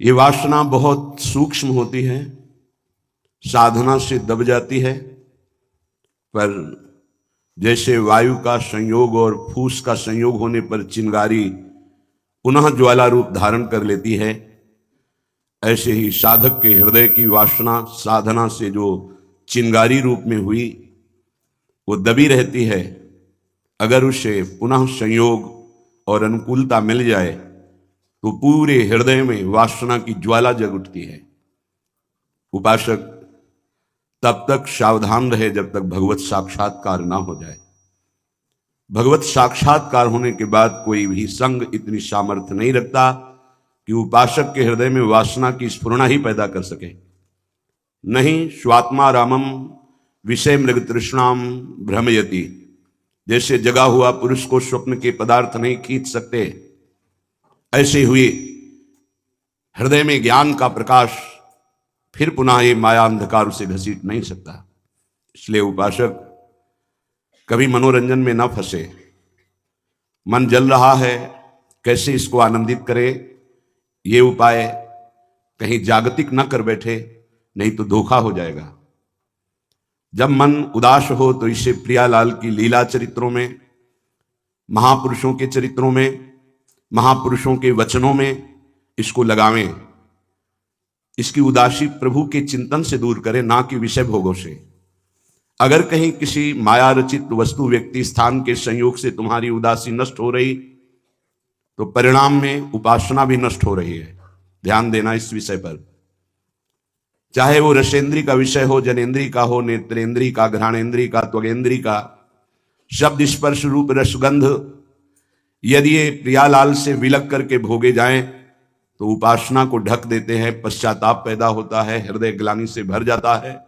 ये वासना बहुत सूक्ष्म होती है, साधना से दब जाती है, पर जैसे वायु का संयोग और फूस का संयोग होने पर चिंगारी पुनः ज्वाला रूप धारण कर लेती है, ऐसे ही साधक के हृदय की वासना साधना से जो चिंगारी रूप में हुई वो दबी रहती है। अगर उसे पुनः संयोग और अनुकूलता मिल जाए तो पूरे हृदय में वासना की ज्वाला जग उठती है। उपासक तब तक सावधान रहे जब तक भगवत साक्षात्कार ना हो जाए। भगवत साक्षात्कार होने के बाद कोई भी संग इतनी सामर्थ्य नहीं रखता कि उपासक के हृदय में वासना की स्फुरणा ही पैदा कर सके। नहीं, स्वात्मा रामम विषय मृग तृष्णाम भ्रमयति, जैसे जगा हुआ पुरुष को स्वप्न के पदार्थ नहीं खींच सकते, ऐसे हुए हृदय में ज्ञान का प्रकाश फिर पुनः ये माया अंधकार उसे घसीट नहीं सकता। इसलिए उपासक कभी मनोरंजन में न फंसे। मन जल रहा है, कैसे इसको आनंदित करे, ये उपाय कहीं जागतिक न कर बैठे, नहीं तो धोखा हो जाएगा। जब मन उदास हो तो इसे प्रियालाल की लीला चरित्रों में, महापुरुषों के चरित्रों में, महापुरुषों के वचनों में इसको लगावें। इसकी उदासी प्रभु के चिंतन से दूर करें, ना कि विषय भोगों से। अगर कहीं किसी माया रचित वस्तु व्यक्ति स्थान के संयोग से तुम्हारी उदासी नष्ट हो रही तो परिणाम में उपासना भी नष्ट हो रही है। ध्यान देना इस विषय पर। चाहे वो रसेंद्री का विषय हो, जनेन्द्री का हो, नेत्रेंद्री का, घ्राणेन्द्री का, त्वगेंद्री का, शब्द स्पर्श रूप रसगंध यदि ये प्रियालाल से विलग करके भोगे जाएं तो उपासना को ढक देते हैं, पश्चाताप पैदा होता है, हृदय ग्लानि से भर जाता है,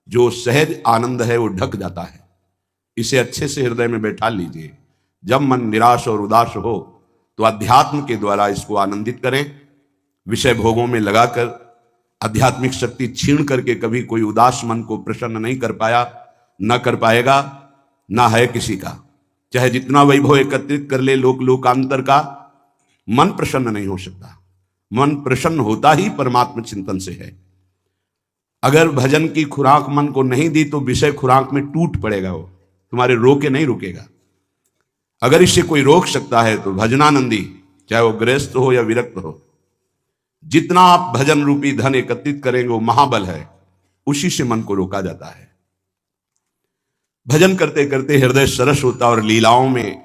जो सहज आनंद है वो ढक जाता है। इसे अच्छे से हृदय में बैठा लीजिए। जब मन निराश और उदास हो तो अध्यात्म के द्वारा इसको आनंदित करें। विषय भोगों में लगाकर आध्यात्मिक शक्ति छीन करके कभी कोई उदास मन को प्रसन्न नहीं कर पाया, न कर पाएगा, ना है किसी का। चाहे जितना वैभव एकत्रित कर ले लोक लोकांतर का, मन प्रसन्न नहीं हो सकता। मन प्रसन्न होता ही परमात्मा चिंतन से है। अगर भजन की खुराक मन को नहीं दी तो विषय खुराक में टूट पड़ेगा, वो तुम्हारे रोके नहीं रुकेगा। अगर इसे कोई रोक सकता है तो भजनानंदी, चाहे वो गृहस्थ हो या विरक्त हो, जितना आप भजन रूपी धन एकत्रित करेंगे वो महाबल है, उसी से मन को रोका जाता है। भजन करते करते हृदय सरस होता और लीलाओं में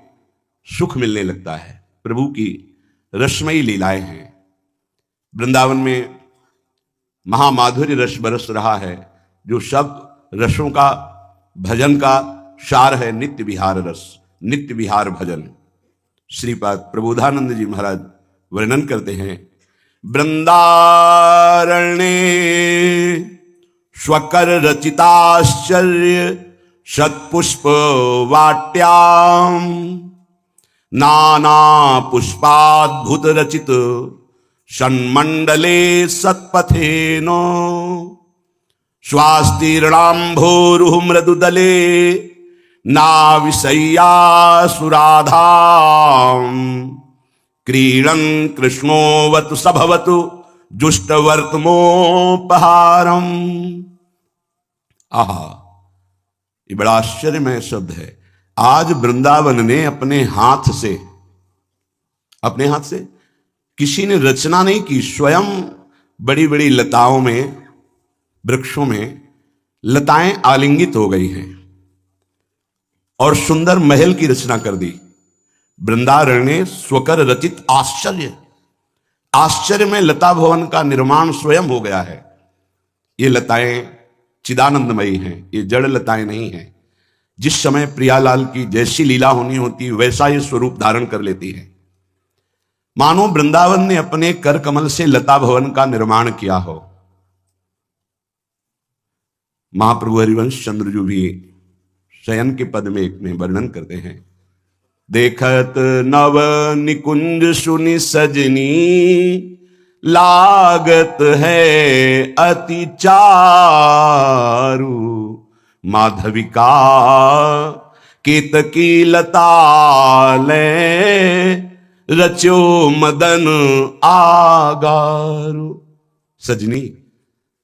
सुख मिलने लगता है। प्रभु की रसमयी लीलाएं हैं। वृंदावन में महामाधुर्य रस बरस रहा है, जो सब रसों का भजन का सार है। नित्य विहार रस, नित्य विहार भजन। श्रीपाद प्रबोधानंद जी महाराज वर्णन करते हैं, वृंदारण्ये स्वकर रचिताश्चर्य शतपुष्प वाट्याम नाना पुष्पाद्भुत रचित षण्मण्डले सत्पथेन स्वास्तीर्णाम्भोरुः मृदुदले नाविशय्यासुराधाम् क्रीडन् कृष्णोऽवतु सभवतु जुष्टवर्तमोपहारम्। आहा, ये बड़ा आश्चर्यमय शब्द है। आज वृंदावन ने अपने हाथ से किसी ने रचना नहीं की, स्वयं बड़ी बड़ी लताओं में, वृक्षों में लताएं आलिंगित हो गई हैं और सुंदर महल की रचना कर दी। वृंदारण्य स्वकर रचित आश्चर्य में लता भवन का निर्माण स्वयं हो गया है। ये लताएं चिदानंदमयी हैं, ये जड़ लताएं नहीं हैं। जिस समय प्रियालाल की जैसी लीला होनी होती वैसा ये स्वरूप धारण कर लेती है। मानो वृंदावन ने अपने कर कमल से लता भवन का निर्माण किया हो। महाप्रभु हरिवंश चंद्र जी भी शयन के पद में एक में वर्णन करते हैं, देखत नव निकुंज सुनि सजनी लागत है अति चारु माधविका केतकी लता ले रच्यो मदन आगारो। सजनी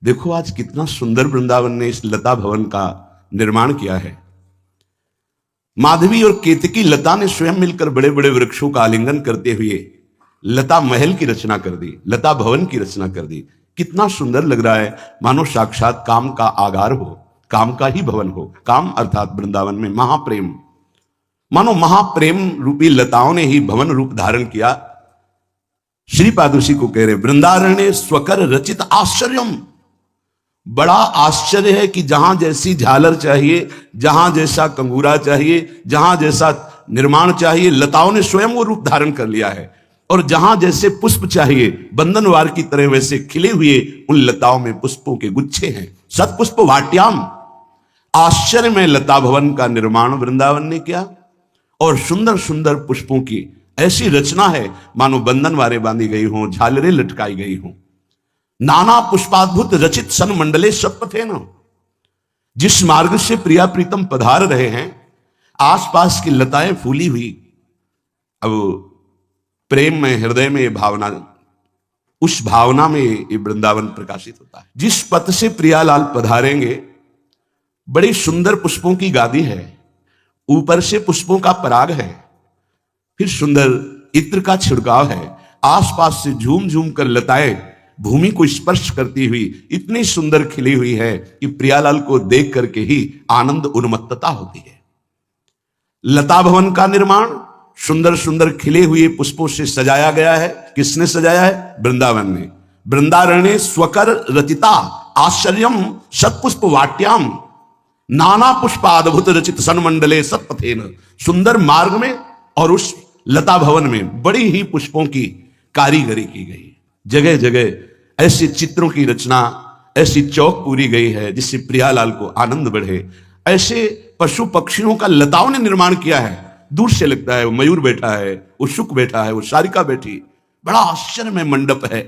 देखो आज कितना सुंदर वृंदावन ने इस लता भवन का निर्माण किया है। माधवी और केतकी लता ने स्वयं मिलकर बड़े बड़े वृक्षों का आलिंगन करते हुए लता महल की रचना कर दी, लता भवन की रचना कर दी। कितना सुंदर लग रहा है, मानो साक्षात काम का आगार हो, काम का ही भवन हो। काम अर्थात वृंदावन में महाप्रेम, मानो महाप्रेम रूपी लताओं ने ही भवन रूप धारण किया। श्रीपाद उसी को कह रहे, वृंदारण्य स्वकर रचित आश्चर्यम। बड़ा आश्चर्य है कि जहां जैसी झालर चाहिए, जहां जैसा कंगूरा चाहिए, जहां जैसा निर्माण चाहिए, लताओं ने स्वयं वो रूप धारण कर लिया है। और जहां जैसे पुष्प चाहिए, बंधनवार की तरह वैसे खिले हुए उन लताओं में पुष्पों के गुच्छे हैं। सतपुष्प वाट्याम, आश्चर्य में लता भवन का निर्माण वृंदावन ने किया। और सुंदर सुंदर पुष्पों की ऐसी रचना है मानो बंधनवारें बांधी गई हों, झालरें लटकाई गई हों। नाना पुष्पाद्भुत रचित सन मंडले सत्पथे न। जिस मार्ग से प्रिया प्रीतम पधार रहे हैं, आसपास की लताएं फूली हुई। अब प्रेम में, हृदय में ये भावना, उस भावना में ये वृंदावन प्रकाशित होता है। जिस पथ से प्रियालाल पधारेंगे, बड़ी सुंदर पुष्पों की गादी है, ऊपर से पुष्पों का पराग है, फिर सुंदर इत्र का छिड़काव है। आसपास से झूम झूम कर लताएं भूमि को स्पर्श करती हुई इतनी सुंदर खिली हुई है कि प्रियालाल को देख करके ही आनंद उन्मत्तता होती है। लता भवन का निर्माण सुंदर सुंदर खिले हुए पुष्पों से सजाया गया है। किसने सजाया है? वृंदावन ने। वृंदारण्य स्वकर रचिता आश्चर्यम सत्पुष्प वाट्याम नाना पुष्पाद्भुत रचित सन्मंडले सत्पथेन। सुंदर मार्ग में और उस लता भवन में बड़ी ही पुष्पों की कारीगरी की गई। जगह जगह ऐसे चित्रों की रचना, ऐसी चौक पूरी गई है जिससे प्रियालाल को आनंद बढ़े। ऐसे पशु पक्षियों का लताओं ने निर्माण किया है। दूर से लगता है वो मयूर बैठा है, वो शुक बैठा है, वो सारिका बैठी। बड़ा आश्चर्य में मंडप है।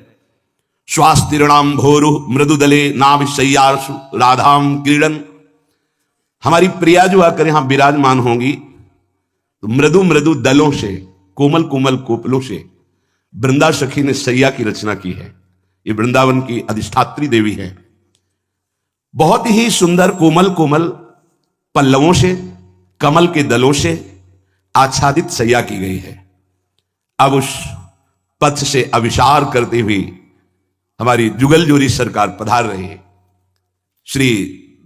स्वास्तिरणाम भोरु मृदुदले नाभिशय्यासु राधाम क्रीडन। हमारी प्रिया जो आकर यहां विराजमान होंगी तो मृदु मृदु दलों से, कोमल कोमल कोपलों से वृंदा सखी ने सैया की रचना की है। ये वृंदावन की अधिष्ठात्री देवी है। बहुत ही सुंदर कोमल कोमल पल्लवों से, कमल के दलों से आच्छादित सैया की गई है। अब उस पथ से अभिसार करते हुए हमारी जुगल जोरी सरकार पधार रही है। श्री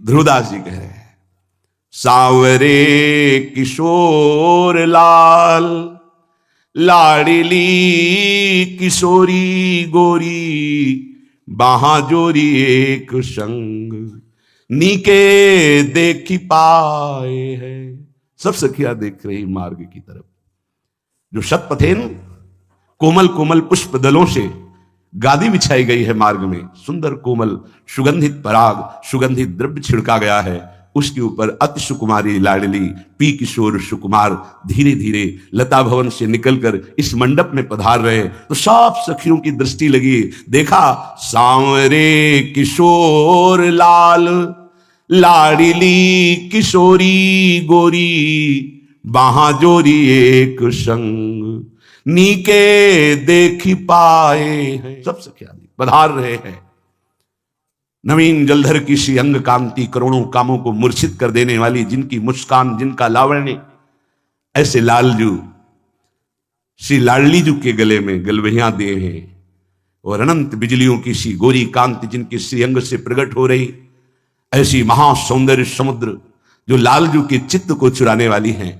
ध्रुवदास जी कह रहे हैं, सांवरे किशोर लाल लाडली किशोरी गोरी बाहाजोरी एक संग नीके देखी पाए है। सब सखियां देख रही मार्ग की तरफ। जो शतपथेन कोमल कोमल पुष्प दलों से गादी बिछाई गई है मार्ग में, सुंदर कोमल सुगंधित पराग, सुगंधित द्रव्य छिड़का गया है। उसके ऊपर अति सुकुमारी लाडली पी किशोर सुकुमार धीरे धीरे लता भवन से निकलकर इस मंडप में पधार रहे। तो सब सखियों की दृष्टि लगी। देखा सांवरे किशोर लाल लाडली किशोरी गोरी बाहाजोरी एक संग नीके देखी पाए हैं। सब सखियां पधार रहे हैं। नवीन जलधर की सी अंग कांति करोड़ों कामों को मूर्छित कर देने वाली, जिनकी मुस्कान, जिनका लावण्य, ऐसे लालजू श्री लाडली जू के गले में गलवहियां दिए हैं। और अनंत बिजलियों की सी गोरी कांति जिनके श्री अंग से प्रकट हो रही, ऐसी महासौंदर्य समुद्र जो लालजू के चित्त को चुराने वाली हैं,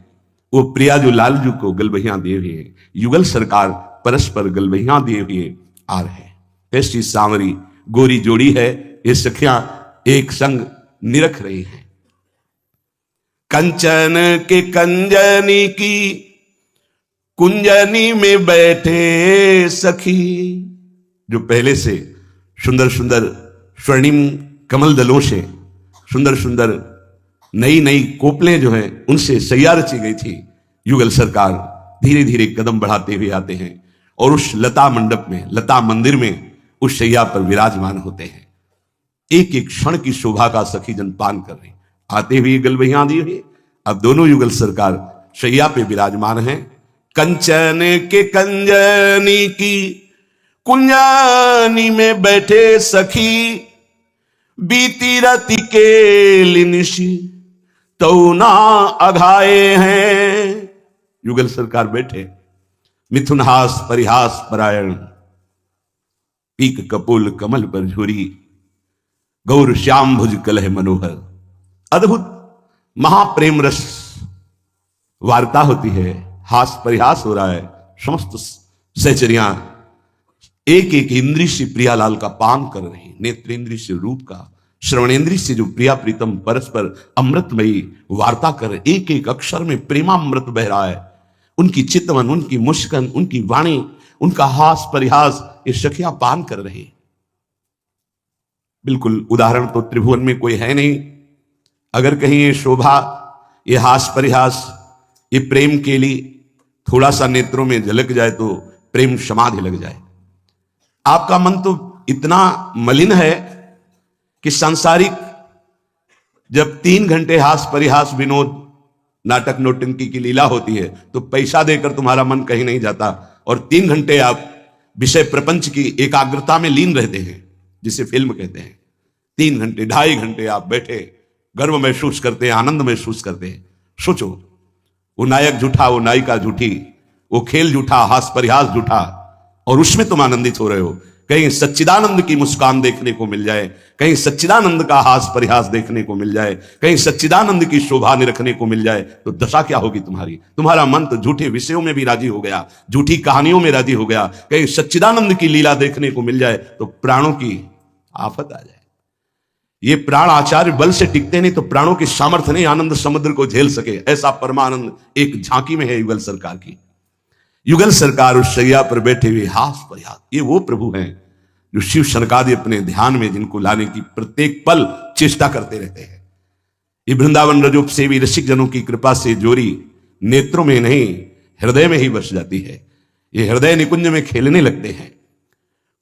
वो प्रिया जो लालजू को गलवहियां दिए हुए हैं। युगल सरकार परस्पर गलवहियां दिए हुए आ रहे हैं। ऐसी सांवरी गोरी जोड़ी है। ये सखियां एक संग निरख रही हैं। कंचन के कंजनी की कुंजनी में बैठे सखी। जो पहले से सुंदर सुंदर स्वर्णिम कमल दलों से सुंदर सुंदर नई नई कोपलें जो हैं उनसे सैया रची गई थी, युगल सरकार धीरे धीरे कदम बढ़ाते हुए आते हैं और उस लता मंडप में, लता मंदिर में उस सैया पर विराजमान होते हैं। एक एक क्षण की शोभा का सखी जन पान कर रहे। आते हुए गलवहियां दी हुई। अब दोनों युगल सरकार शैया पे विराजमान हैं। कंचन के कंजनी की कुंजानी में बैठे सखी, बीती रति के लिनिशी तो ना अघाए हैं। युगल सरकार बैठे, मिथुन हास परिहास परायण, पीक कपोल कमल पर झुरी, गौर श्याम भुज कलह मनोहर। अद्भुत महाप्रेम रस वार्ता होती है, हास परिहास हो रहा है। समस्त सहचरियां एक एक इंद्रिय से प्रियालाल का पान कर रही, नेत्र इंद्रिय से रूप का, श्रवणेन्द्रिय से जो प्रिया प्रीतम परस्पर अमृतमयी वार्ता कर, एक एक अक्षर में प्रेमामृत बह रहा है। उनकी चितवन, उनकी मुस्कान, उनकी वाणी, उनका हास परिहास, ये सखियां पान कर रही। बिल्कुल उदाहरण तो त्रिभुवन में कोई है नहीं। अगर कहीं ये शोभा, ये हास परिहास, ये प्रेम के लिए थोड़ा सा नेत्रों में झलक जाए तो प्रेम समाधि लग जाए। आपका मन तो इतना मलिन है कि सांसारिक जब 3 घंटे हास परिहास विनोद नाटक नौटंकी की लीला होती है तो पैसा देकर तुम्हारा मन कहीं नहीं जाता, और 3 घंटे आप विषय प्रपंच की एकाग्रता में लीन रहते हैं, जिसे फिल्म कहते हैं। 3 घंटे 2.5 घंटे आप बैठे गर्व महसूस करते हैं, आनंद महसूस करते हैं। सोचो, वो नायक झूठा, वो नायिका झूठी, वो खेल झूठा, हास परिहास झूठा, और उसमें तुम आनंदित हो रहे हो। कहीं सच्चिदानंद की मुस्कान देखने को मिल जाए, कहीं सच्चिदानंद का हास परिहास देखने को मिल जाए, कहीं सच्चिदानंद की शोभा निरखने को मिल जाए, तो दशा क्या होगी तुम्हारी। तुम्हारा मन तो झूठे विषयों में भी राजी हो गया, झूठी कहानियों में राजी हो गया। कहीं सच्चिदानंद की लीला देखने को मिल जाए तो प्राणों की आफत आ जाए। ये प्राण आचार्य बल से टिकते नहीं तो प्राणों की सामर्थ्य नहीं आनंद समुद्र को झेल सके। ऐसा परमानंद एक झांकी में है युगल सरकार की। युगल सरकार उस शैया पर बैठे हुए हास परिहास, ये वो प्रभु हैं जो शिव शनकादि अपने ध्यान में जिनको लाने की प्रत्येक पल चेष्टा करते रहते हैं। ये वृंदावन रजोप सेवी रसिक जनों की कृपा से जोरी नेत्रों में नहीं हृदय में ही बस जाती है। ये हृदय निकुंज में खेलने लगते हैं।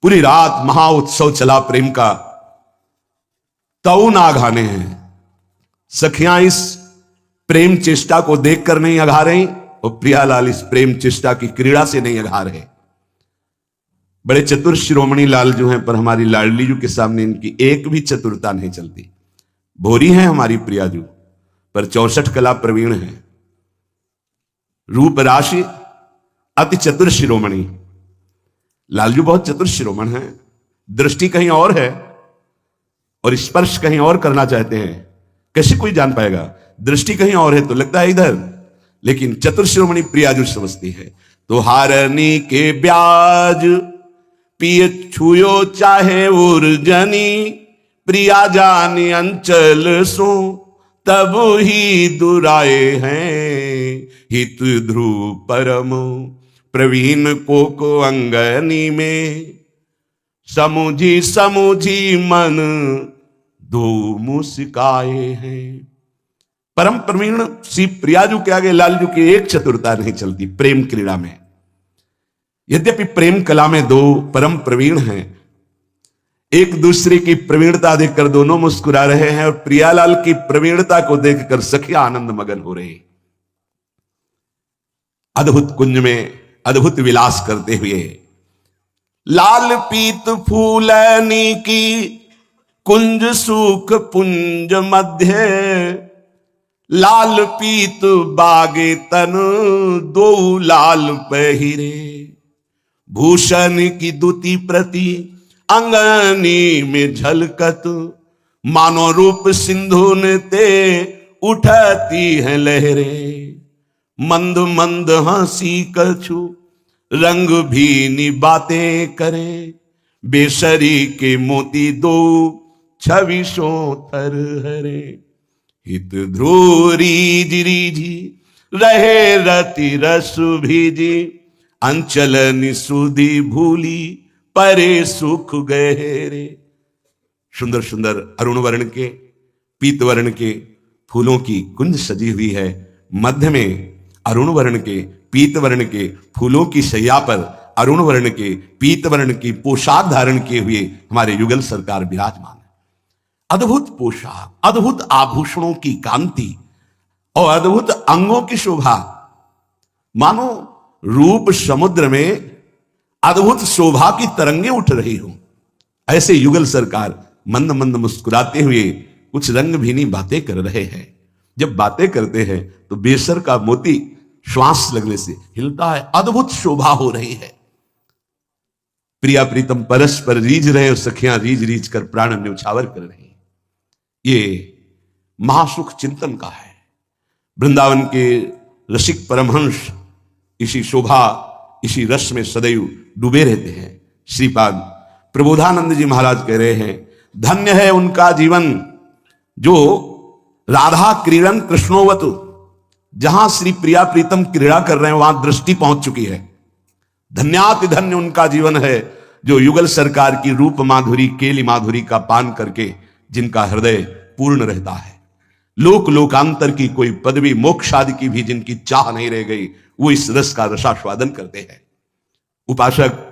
पूरी रात महा उत्सव चला प्रेम का, तऊ ना अघाने हैं। सखियां इस प्रेम चेष्टा को देखकर नहीं अघा रही, और प्रियालाल इस प्रेम चेष्टा की क्रीड़ा से नहीं अघा रहे। बड़े चतुर शिरोमणि लाल जो हैं, पर हमारी लाडली जू के सामने इनकी एक भी चतुरता नहीं चलती। भोरी हैं हमारी प्रियाजू, पर 64 कला प्रवीण हैं। रूप राशि अति चतुर शिरोमणि। लालजू बहुत चतुर शिरोमण हैं, दृष्टि कहीं और है और स्पर्श कहीं और करना चाहते हैं। कैसे कोई जान पाएगा? दृष्टि कहीं और है तो लगता है इधर, लेकिन चतुर शिरोमणि प्रियाजू समझती है। तो हारनी के ब्याज पिय छुयो चाहे उर्जनी, प्रिया जानी अंचल सो तब ही दुराए हैं। हित ध्रुव परम प्रवीण को अंगनी में, समुझी समुझी मन दो मुस्काए हैं। परम प्रवीण श्री प्रियाजू के आगे लालजू की एक चतुरता नहीं चलती प्रेम क्रीड़ा में। यद्यपि प्रेम कला में दो परम प्रवीण हैं, एक दूसरे की प्रवीणता देखकर दोनों मुस्कुरा रहे हैं, और प्रियालाल की प्रवीणता को देखकर सखिया आनंद मगन हो रही। अद्भुत कुंज में अद्भुत विलास करते हुए लाल पीत फूलनी की कुंज सुख पुंज मध्य, लाल पीत बागे तन दो लाल पहिरे, भूषण की दुति प्रति अंगनी में झलकत, मानो रूप सिंधु ते उठती है लहरें। मंद मंद हंसी कछु रंग भी नी बातें करे, बेसरी के मोती दो छवि सो थर हरे। हित ध्रुरी जिरीजी रहे रति रस भीजी, अंचल निसुधि भूली परे सुख गहरे। सुंदर सुंदर अरुण वर्ण के पीत वर्ण के फूलों की कुंज सजी हुई है। मध्य में अरुण वर्ण के पीत वर्ण के फूलों की शैया पर अरुण वर्ण के पीत वर्ण की पोशाक धारण किए हुए हमारे युगल सरकार विराजमान है। अद्भुत पोशाक, अद्भुत आभूषणों की कांति और अद्भुत अंगों की शोभा, मानो रूप समुद्र में अद्भुत शोभा की तरंगे उठ रही हो। ऐसे युगल सरकार मंद मंद मुस्कुराते हुए कुछ रंग भीनी बातें कर रहे हैं। जब बातें करते हैं तो बेसर का मोती श्वास लगने से हिलता है, अद्भुत शोभा हो रही है। प्रिया प्रीतम परस्पर रीझ रहे और सखियां रीझ रीझ कर प्राण न्यौछावर कर रही। ये महासुख चिंतन का है। वृंदावन के रसिक परमहंस इसी शोभा, इसी रस में सदैव डूबे रहते हैं। श्रीपाद प्रबोधानंद जी महाराज कह रहे हैं, धन्य है उनका जीवन जो राधा क्रीड़न कृष्णोवतु, जहां श्री प्रिया प्रीतम क्रीड़ा कर रहे हैं वहां दृष्टि पहुंच चुकी है। धन्याति धन्य उनका जीवन है जो युगल सरकार की रूप माधुरी, केली माधुरी का पान करके जिनका हृदय पूर्ण रहता है। लोक लोकांतर की कोई पदवी, मोक्ष आदि की भी जिनकी चाह नहीं रह गई, वो इस रस का रसास्वादन करते हैं। उपासक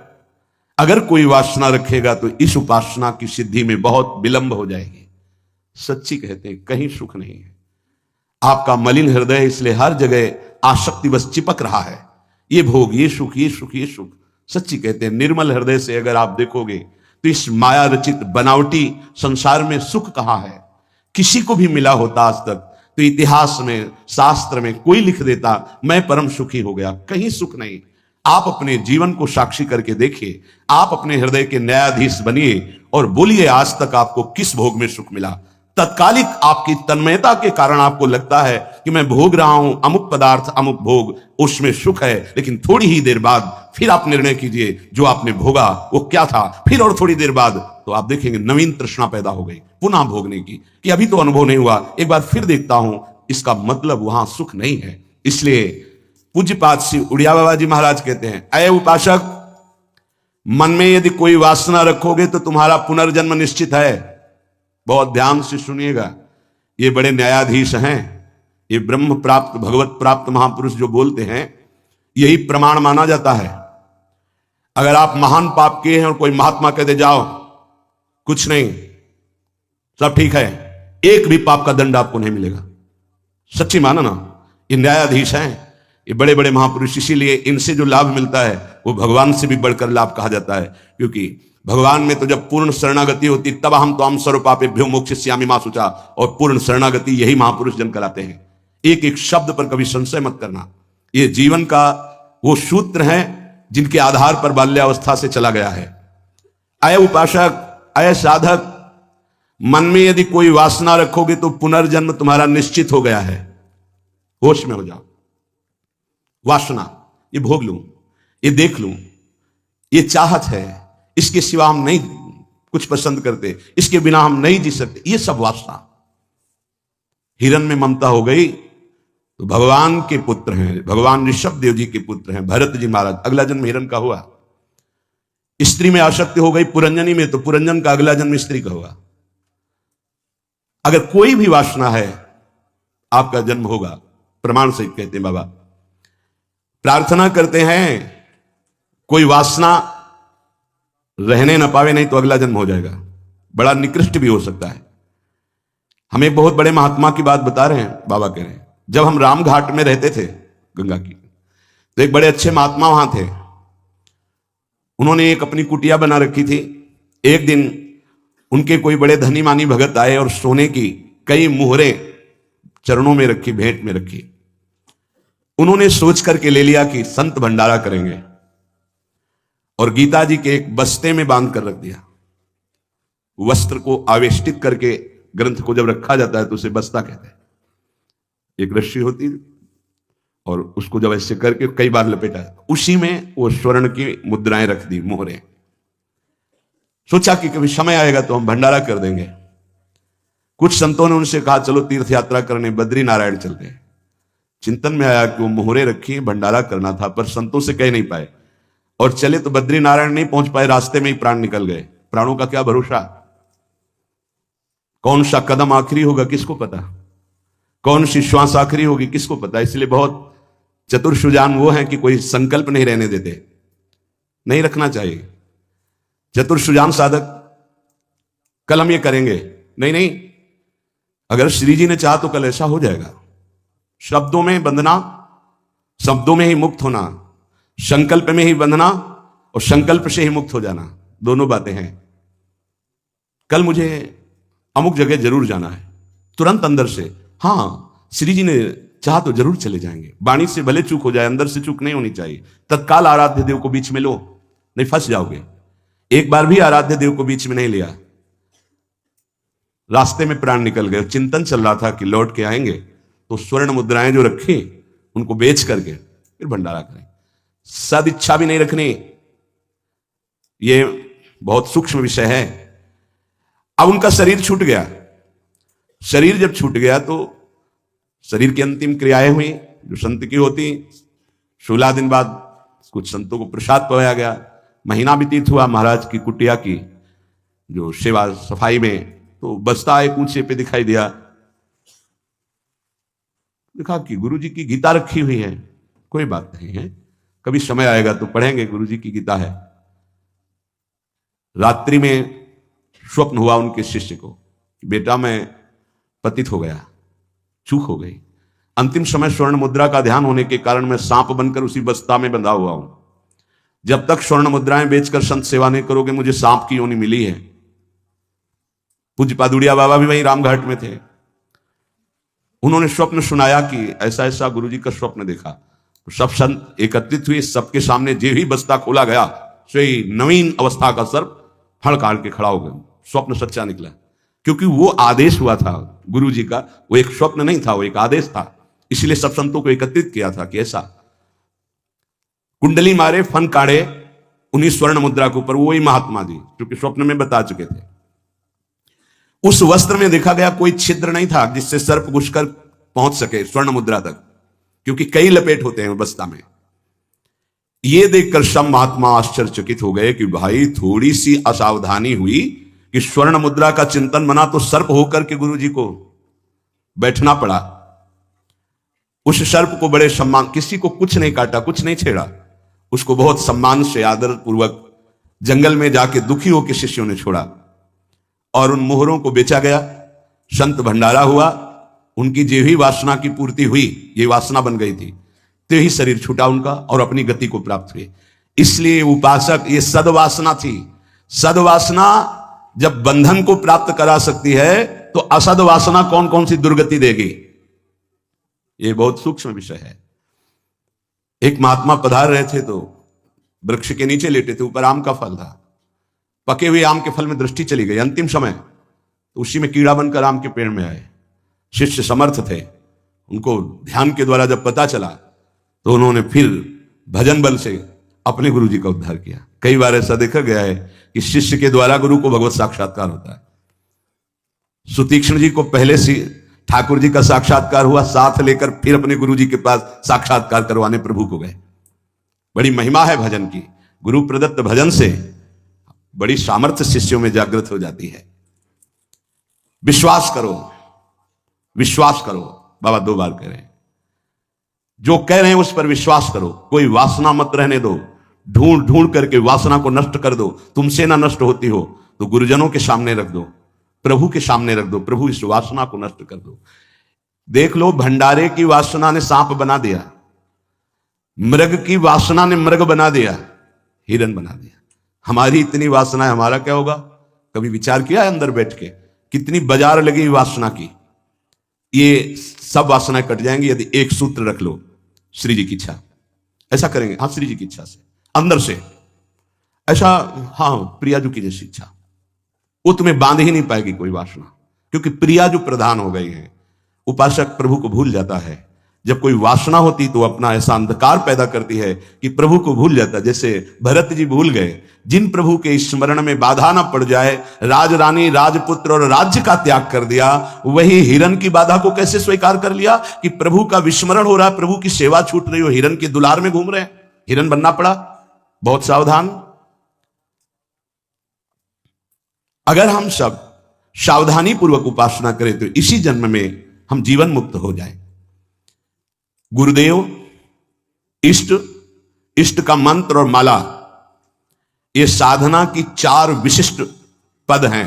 अगर कोई वासना रखेगा तो इस उपासना की सिद्धि में बहुत विलंब हो जाएगी। सच्ची कहते हैं कहीं सुख नहीं है। आपका मलिन हृदय इसलिए हर जगह आसक्ति बस चिपक रहा है, ये भोग, ये सुख, ये सुख, ये सुख। सच्ची कहते हैं निर्मल हृदय से अगर आप देखोगे तो इस माया रचित बनावटी संसार में सुख कहां है। किसी को भी मिला होता आज तक तो इतिहास में, शास्त्र में कोई लिख देता मैं परम सुखी हो गया, कहीं सुख नहीं। आप अपने जीवन को साक्षी करके देखिए, आप अपने हृदय के न्यायाधीश बनिए और बोलिए आज तक आपको किस भोग में सुख मिला। तत्कालिक आपकी तन्मयता के कारण आपको लगता है कि मैं भोग रहा हूं अमुक पदार्थ, अमुक भोग, उसमें सुख है, लेकिन थोड़ी ही देर बाद फिर आप निर्णय कीजिए जो आपने भोगा वो क्या था। फिर और थोड़ी देर बाद तो आप देखेंगे नवीन तृष्णा पैदा हो गई पुनः भोगने की, कि अभी तो अनुभव नहीं हुआ, एक बार फिर देखता हूं। इसका मतलब वहां सुख नहीं है। इसलिए पूज्यपाद श्री उड़िया बाबा जी महाराज कहते हैं, अय उपासक, मन में यदि कोई वासना रखोगे तो तुम्हारा पुनर्जन्म निश्चित है। बहुत ध्यान से सुनिएगा, ये बड़े न्यायाधीश हैं, ये ब्रह्म प्राप्त, भगवत प्राप्त महापुरुष जो बोलते हैं, यही प्रमाण माना जाता है। अगर आप महान पाप किए हैं और कोई महात्मा कहते जाओ कुछ नहीं, सब ठीक है, एक भी पाप का दंड आपको नहीं मिलेगा, सच्ची माना ना। ये न्यायाधीश हैं, ये बड़े बड़े महापुरुष, इसीलिए इनसे जो लाभ मिलता है वो भगवान से भी बढ़कर लाभ कहा जाता है। क्योंकि भगवान में तो जब पूर्ण शरणागति होती तब हम तो हम सर्वपापेभ्यो मोक्षयिष्यामि मा शुचा, और पूर्ण शरणागति यही महापुरुष जन कराते हैं। एक एक शब्द पर कभी संशय मत करना। ये जीवन का वो सूत्र है जिनके आधार पर बाल्यावस्था से चला गया है। अय उपासक, अय साधक, मन में यदि कोई वासना रखोगे तो पुनर्जन्म तुम्हारा निश्चित हो गया है। होश में हो जाओ। वासना, ये भोग लूं, ये देख लूं, ये चाहत है, इसके सिवा हम नहीं कुछ पसंद करते, इसके बिना हम नहीं जी सकते, ये सब वासना। हिरण में ममता हो गई तो भगवान के पुत्र हैं, भगवान ऋषभ देव जी के पुत्र हैं भरत जी महाराज, अगला जन्म हिरण का हुआ। स्त्री में आसक्ति हो गई पुरंजनी में तो पुरंजन का अगला जन्म स्त्री का हुआ। अगर कोई भी वासना है आपका जन्म होगा, प्रमाण से कहते हैं बाबा। प्रार्थना करते हैं कोई वासना रहने ना पावे, नहीं तो अगला जन्म हो जाएगा, बड़ा निकृष्ट भी हो सकता है। हम एक बहुत बड़े महात्मा की बात बता रहे हैं, बाबा कह रहे हैं, जब हम राम घाट में रहते थे गंगा की, तो एक बड़े अच्छे महात्मा वहां थे। उन्होंने एक अपनी कुटिया बना रखी थी। एक दिन उनके कोई बड़े धनी मानी भगत आए और सोने की कई मुहरें चरणों में रखी, भेंट में रखी। उन्होंने सोच करके ले लिया कि संत भंडारा करेंगे, और गीता जी के एक बस्ते में बांध कर रख दिया। वस्त्र को आवेष्टित करके ग्रंथ को जब रखा जाता है तो उसे बस्ता कहते हैं। एक रस्सी होती और उसको जब ऐसे करके कई बार लपेटा, उसी में वो स्वर्ण की मुद्राएं रख दी, मोहरें। सोचा कि कभी समय आएगा तो हम भंडारा कर देंगे। कुछ संतों ने उनसे कहा चलो तीर्थ यात्रा करने बद्री नारायण चलते हैं। चिंतन में आया कि वो मोहरे रखी, भंडारा करना था, पर संतों से कह नहीं पाए और चले तो बद्री नारायण नहीं पहुंच पाए, रास्ते में ही प्राण निकल गए। प्राणों का क्या भरोसा, कौन सा कदम आखिरी होगा किसको पता, कौन सी श्वास आखिरी होगी किसको पता। इसलिए बहुत चतुर सुजान वो हैं कि कोई संकल्प नहीं रहने देते, नहीं रखना चाहिए। चतुर सुजान साधक कल हम ये करेंगे, नहीं नहीं, अगर श्री जी ने चाहा तो कल ऐसा हो जाएगा। शब्दों में बंधना, शब्दों में ही मुक्त होना, संकल्प में ही बंधना और संकल्प से ही मुक्त हो जाना, दोनों बातें हैं। कल मुझे अमुक जगह जरूर जाना है, तुरंत अंदर से हाँ श्री जी ने चाहा तो जरूर चले जाएंगे। वाणी से भले चूक हो जाए, अंदर से चूक नहीं होनी चाहिए। तत्काल आराध्य देव को बीच में लो, नहीं फंस जाओगे। एक बार भी आराध्य देव को बीच में नहीं लिया, रास्ते में प्राण निकल गए। चिंतन चल रहा था कि लौट के आएंगे तो स्वर्ण मुद्राएं जो रखी उनको बेच करके फिर भंडारा करें। सद इच्छा भी नहीं रखनी, ये बहुत सूक्ष्म विषय है। अब उनका शरीर छूट गया। शरीर जब छूट गया तो शरीर की अंतिम क्रियाएं हुई जो संत की होती। 16 दिन बाद कुछ संतों को प्रसाद पहुंचाया गया। महीना व्यतीत हुआ महाराज की कुटिया की जो सेवा सफाई में, तो बस्ता एक ऊंचे पे दिखाई दिया। देखा कि गुरु जी की गीता रखी हुई है। कोई बात नहीं है, कभी समय आएगा तो पढ़ेंगे, गुरु जी की गीता है। रात्रि में स्वप्न हुआ उनके शिष्य को कि बेटा मैं पतित हो गया, चूक हो गई। अंतिम समय स्वर्ण मुद्रा का ध्यान होने के कारण मैं सांप बनकर उसी बस्ता में बंधा हुआ हूं। जब तक स्वर्ण मुद्राएं बेचकर संत सेवा नहीं करोगे, मुझे सांप की योनि मिली है। पूज्य पादुड़िया बाबा भी वहीं रामघाट में थे। उन्होंने स्वप्न सुनाया कि ऐसा ऐसा गुरुजी का स्वप्न देखा। तो सब संत एकत्रित हुए, सबके सामने जो ही बस्ता खोला गया सही नवीन अवस्था का सर्प फड़ काट के खड़ा हो गया। स्वप्न सच्चा निकला, क्योंकि वो आदेश हुआ था गुरु जी का। वो एक स्वप्न नहीं था, वो एक आदेश था। इसलिए सब संतों को एकत्रित किया था कि ऐसा कुंडली मारे फन काढ़े उन्हीं स्वर्ण मुद्रा के ऊपर वही महात्मा जी, क्योंकि स्वप्न में बता चुके थे। उस वस्त्र में देखा गया कोई छिद्र नहीं था जिससे सर्प घुसकर पहुंच सके स्वर्ण मुद्रा तक, क्योंकि कई लपेट होते हैं बस्ता में। यह देखकर सब महात्मा आश्चर्यचकित हो गए कि भाई थोड़ी सी असावधानी हुई कि स्वर्ण मुद्रा का चिंतन बना तो सर्प होकर के गुरु जी को बैठना पड़ा। उस सर्प को बड़े सम्मान, किसी को कुछ नहीं काटा, कुछ नहीं छेड़ा, उसको बहुत सम्मान से आदर पूर्वक जंगल में जाके दुखी होकर शिष्यों ने छोड़ा और उन मोहरों को बेचा गया। संत भंडारा हुआ, उनकी जो ही वासना की पूर्ति हुई, ये वासना बन गई थी, तो ही शरीर छूटा उनका और अपनी गति को प्राप्त हुए। इसलिए उपासक, ये सदवासना थी। सदवासना जब बंधन को प्राप्त करा सकती है तो असद वासना कौन कौन सी दुर्गति देगी, ये बहुत सूक्ष्म विषय है। एक महात्मा पधार रहे थे तो वृक्ष के नीचे लेटे थे, ऊपर आम का फल था। पके हुए आम के फल में दृष्टि चली गई। अंतिम समय तो उसी में कीड़ा बनकर आम के पेड़ में आए। शिष्य समर्थ थे, उनको ध्यान के द्वारा जब पता चला तो उन्होंने फिर भजन बल से अपने गुरु जी का उद्धार किया। कई बार ऐसा देखा गया है कि शिष्य के द्वारा गुरु को भगवत साक्षात्कार होता है। सुतीक्ष्ण जी को पहले से ठाकुर जी का साक्षात्कार हुआ, साथ लेकर फिर अपने गुरु जी के पास साक्षात्कार करवाने प्रभु को गए। बड़ी महिमा है भजन की। गुरु प्रदत्त भजन से बड़ी सामर्थ्य शिष्यों में जागृत हो जाती है। विश्वास करो, विश्वास करो, बाबा 2 बार कह रहे हैं। जो कह रहे हैं उस पर विश्वास करो। कोई वासना मत रहने दो, ढूंढ ढूंढ करके वासना को नष्ट कर दो। तुमसे ना नष्ट होती हो तो गुरुजनों के सामने रख दो, प्रभु के सामने रख दो। प्रभु इस वासना को नष्ट कर दो। देख लो, भंडारे की वासना ने सांप बना दिया, मृग की वासना ने मृग बना दिया, हिरन बना दिया। हमारी इतनी वासना है, हमारा क्या होगा? कभी विचार किया है अंदर बैठ के? कितनी बाजार लगी वासना की। ये सब वासनाएं कट जाएंगी यदि एक सूत्र रख लो, श्री जी की इच्छा। ऐसा करेंगे, हाँ श्री जी की इच्छा से, अंदर से ऐसा, हाँ प्रियाजू की जैसी इच्छा। वो तुम्हें बांध ही नहीं पाएगी कोई वासना, क्योंकि प्रियाजू प्रधान हो गई है। उपासक प्रभु को भूल जाता है। जब कोई वासना होती तो अपना ऐसा अंधकार पैदा करती है कि प्रभु को भूल जाता। जैसे भरत जी भूल गए, जिन प्रभु के स्मरण में बाधा ना पड़ जाए, राज रानी राजपुत्र और राज्य का त्याग कर दिया। वही हिरन की बाधा को कैसे स्वीकार कर लिया कि प्रभु का विस्मरण हो रहा है, प्रभु की सेवा छूट रही हो, हिरन के दुलार में घूम रहे हैं, हिरन बनना पड़ा। बहुत सावधान। अगर हम सब सावधानी पूर्वक उपासना करें तो इसी जन्म में हम जीवन मुक्त हो जाएं। गुरुदेव, इष्ट, इष्ट का मंत्र और माला, ये साधना की 4 विशिष्ट पद हैं।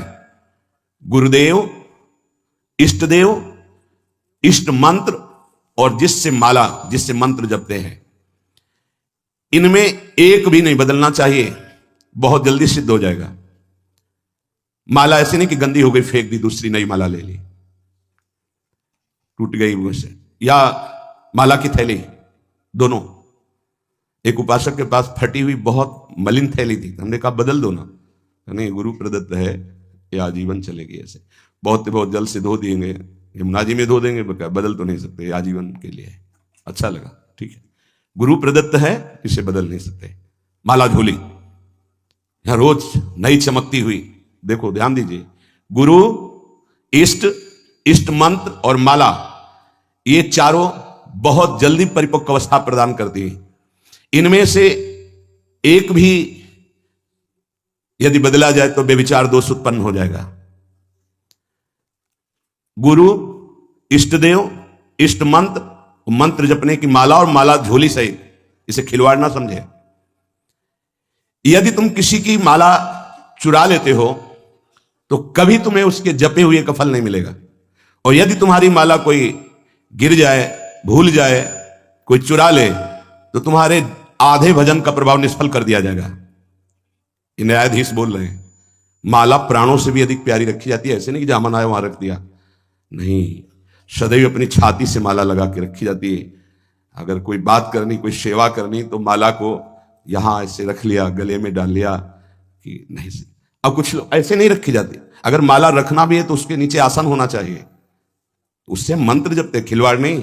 गुरुदेव, इष्ट देव, इष्ट मंत्र और जिससे माला, जिससे मंत्र जपते हैं। इनमें एक भी नहीं बदलना चाहिए, बहुत जल्दी सिद्ध हो जाएगा। माला ऐसे नहीं कि गंदी हो गई फेंक दी, दूसरी नई माला ले ली, टूट गई मुझसे, या माला की थैली, दोनों। एक उपासक के पास फटी हुई बहुत मलिन थैली थी, हमने कहा बदल दो ना, नहीं गुरु प्रदत्त है, ये आजीवन चलेगी। ऐसे बहुत जल से धो देंगे, यमुना जी में धो देंगे, बदल तो नहीं सकते, आजीवन के लिए। अच्छा लगा, ठीक है, गुरु प्रदत्त है, इसे बदल नहीं सकते। माला झोली यहां रोज नई चमकती हुई, देखो ध्यान दीजिए, गुरु, इष्ट, इष्ट मंत्र और माला, ये चारों बहुत जल्दी परिपक्व अवस्था प्रदान करती है। इनमें से एक भी यदि बदला जाए तो बेविचार दोष उत्पन्न हो जाएगा। गुरु, इष्ट देव, इष्ट मंत्र, मंत्र जपने की माला और माला झोली सहित, इसे खिलवाड़ ना समझे। यदि तुम किसी की माला चुरा लेते हो तो कभी तुम्हें उसके जपे हुए का फल नहीं मिलेगा। और यदि तुम्हारी माला कोई गिर जाए, भूल जाए, कोई चुरा ले, तो तुम्हारे आधे भजन का प्रभाव निष्फल कर दिया जाएगा। ये न्यायाधीश बोल रहे हैं। माला प्राणों से भी अधिक प्यारी रखी जाती है, ऐसे नहीं कि जहां मन आया वहां रख दिया, नहीं, सदैव अपनी छाती से माला लगा के रखी जाती है। अगर कोई बात करनी, कोई सेवा करनी, तो माला को यहां ऐसे रख लिया, गले में डाल लिया कि नहीं से। अब कुछ लोग ऐसे नहीं रखी जाती, अगर माला रखना भी है तो उसके नीचे आसन होना चाहिए, उससे मंत्र जपते, खिलवाड़ नहीं।